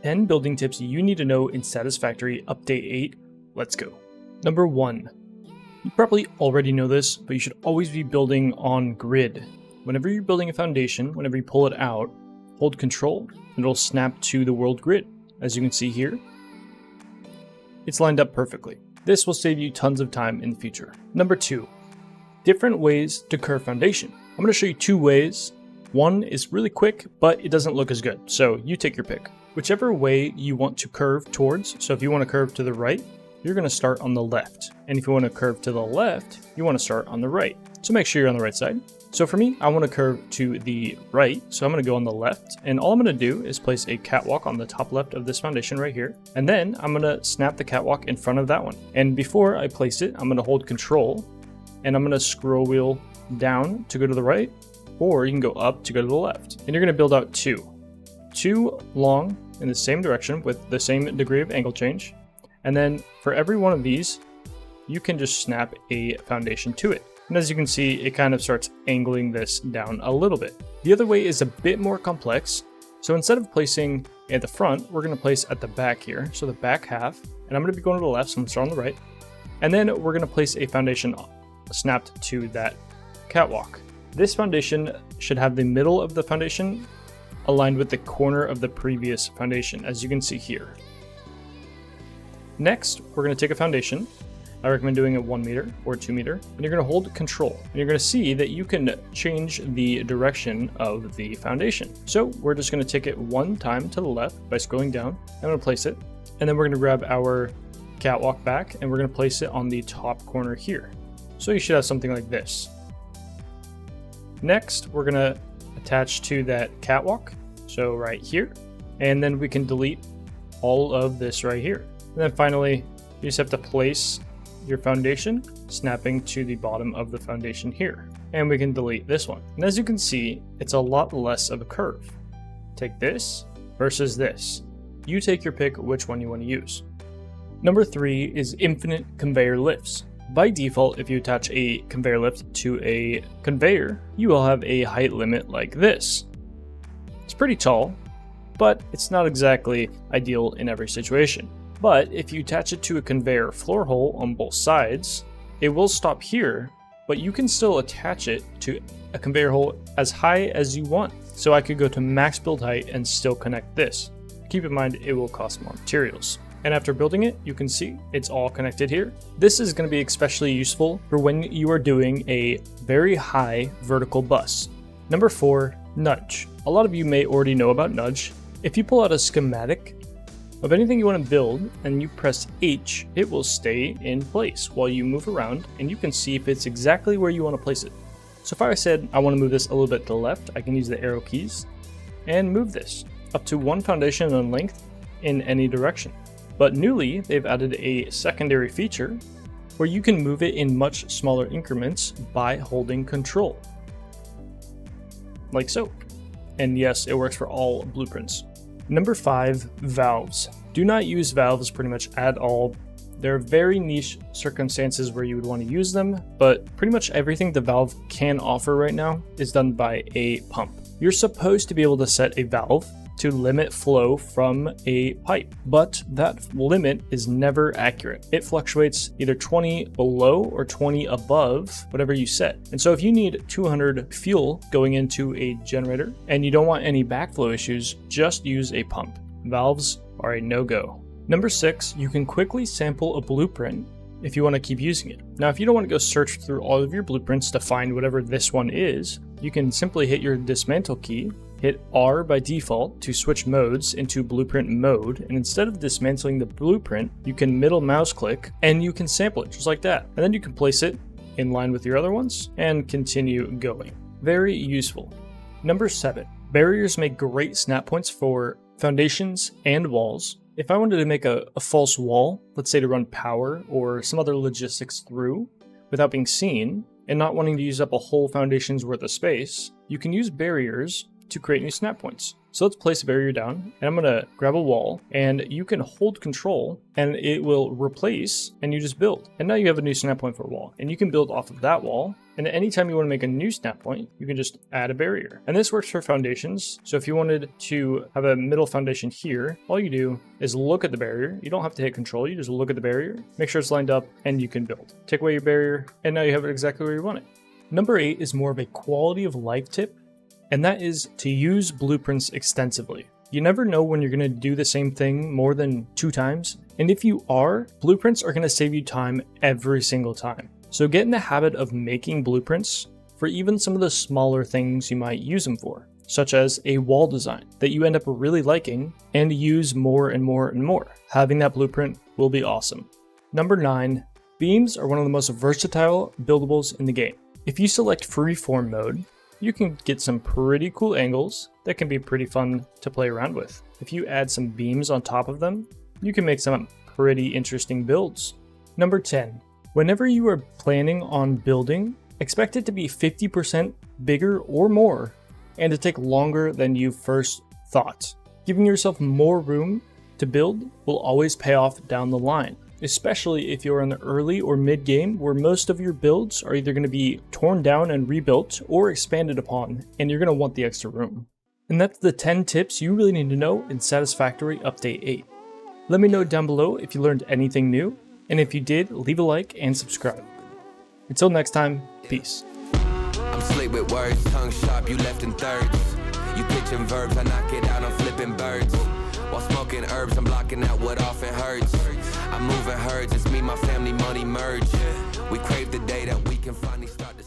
10 building tips you need to know in Satisfactory Update 8. Let's go. Number 1. You probably already know this, but you should always be building on grid. Whenever you're building a foundation, whenever you pull it out, hold Control, and it'll snap to the world grid. As you can see here, it's lined up perfectly. This will save you tons of time in the future. Number 2. Different ways to curve foundation. I'm going to show you 2 ways. One is really quick, but it doesn't look as good, so you take your pick. Whichever way you want to curve towards, so if you want to curve to the right, you're going to start on the left. And if you want to curve to the left, you want to start on the right. So make sure you're on the right side. So for me, I want to curve to the right, so I'm going to go on the left. And all I'm going to do is place a catwalk on the top left of this foundation right here. And then I'm going to snap the catwalk in front of that one. And before I place it, I'm going to hold Control, and I'm going to scroll wheel down to go to the right, or you can go up to go to the left. And you're going to build out two long in the same direction with the same degree of angle change. And then for every one of these, you can just snap a foundation to it. And as you can see, it kind of starts angling this down a little bit. The other way is a bit more complex. So instead of placing at the front, we're going to place at the back here. So the back half, and I'm going to be going to the left, so I'm going to start on the right. And then we're going to place a foundation snapped to that catwalk. This foundation should have the middle of the foundation aligned with the corner of the previous foundation, as you can see here. Next, we're going to take a foundation. I recommend doing it 1 meter or 2 meter, and you're going to hold Control. And you're going to see that you can change the direction of the foundation. So we're just going to take it 1 time to the left by scrolling down. I'm going to place it, and then we're going to grab our catwalk back, and we're going to place it on the top corner here. So you should have something like this. Next, we're going to attach to that catwalk, so right here, and then we can delete all of this right here. And then finally, you just have to place your foundation, snapping to the bottom of the foundation here. And we can delete this one. And as you can see, it's a lot less of a curve. Take this versus this. You take your pick which one you want to use. Number 3 is infinite conveyor lifts. By default, if you attach a conveyor lift to a conveyor, you will have a height limit like this. It's pretty tall, but it's not exactly ideal in every situation. But if you attach it to a conveyor floor hole on both sides, it will stop here, but you can still attach it to a conveyor hole as high as you want. So I could go to max build height and still connect this. Keep in mind, it will cost more materials. And after building it, you can see it's all connected here. This is going to be especially useful for when you are doing a very high vertical bus. Number 4, nudge. A lot of you may already know about nudge. If you pull out a schematic of anything you want to build and you press H, it will stay in place while you move around, and you can see if it's exactly where you want to place it. So if I said I want to move this a little bit to the left, I can use the arrow keys and move this up to 1 foundation in length in any direction. But newly, they've added a secondary feature where you can move it in much smaller increments by holding Control. Like so. And yes, it works for all blueprints. Number 5, valves. Do not use valves pretty much at all. There are very niche circumstances where you would want to use them, but pretty much everything the valve can offer right now is done by a pump. You're supposed to be able to set a valve to limit flow from a pipe, but that limit is never accurate. It fluctuates either 20 below or 20 above whatever you set. And so if you need 200 fuel going into a generator and you don't want any backflow issues, just use a pump. Valves are a no-go. Number 6, you can quickly sample a blueprint if you want to keep using it. Now, if you don't want to go search through all of your blueprints to find whatever this one is, you can simply hit your dismantle key, hit R by default to switch modes into blueprint mode, and instead of dismantling the blueprint, you can middle mouse click and you can sample it just like that. And then you can place it in line with your other ones and continue going. Very useful. Number 7, barriers make great snap points for foundations and walls. If I wanted to make a false wall, let's say to run power or some other logistics through without being seen and not wanting to use up a whole foundation's worth of space, you can use barriers to create new snap points. So let's place a barrier down, and I'm gonna grab a wall, and you can hold control and it will replace, and you just build. And now you have a new snap point for a wall, and you can build off of that wall. And anytime you want to make a new snap point, you can just add a barrier. And this works for foundations. So if you wanted to have a middle foundation here, all you do is look at the barrier. You don't have to hit control, you just look at the barrier, make sure it's lined up, and you can build. Take away your barrier, and now you have it exactly where you want it. Number 8 is more of a quality of life tip, and that is to use blueprints extensively. You never know when you're going to do the same thing more than 2 times, and if you are, blueprints are going to save you time every single time. So get in the habit of making blueprints for even some of the smaller things you might use them for, such as a wall design that you end up really liking and use more and more and more. Having that blueprint will be awesome. Number 9, beams are one of the most versatile buildables in the game. If you select freeform mode, you can get some pretty cool angles that can be pretty fun to play around with. If you add some beams on top of them, you can make some pretty interesting builds. Number 10, whenever you are planning on building, expect it to be 50% bigger or more and to take longer than you first thought. Giving yourself more room to build will always pay off down the line, especially if you're in the early or mid game where most of your builds are either going to be torn down and rebuilt or expanded upon, and you're going to want the extra room. And that's the 10 tips you really need to know in Satisfactory Update 8. Let me know down below if you learned anything new, and if you did, leave a like and subscribe. Until next time, peace. I'm slick with words, tongue sharp, you left in thirds. You pitching verbs, I knock it out, I'm flipping birds. While smoking herbs, I'm blocking out what often hurts. I'm moving herds, it's me, my family, money merge. We crave the day that we can finally start to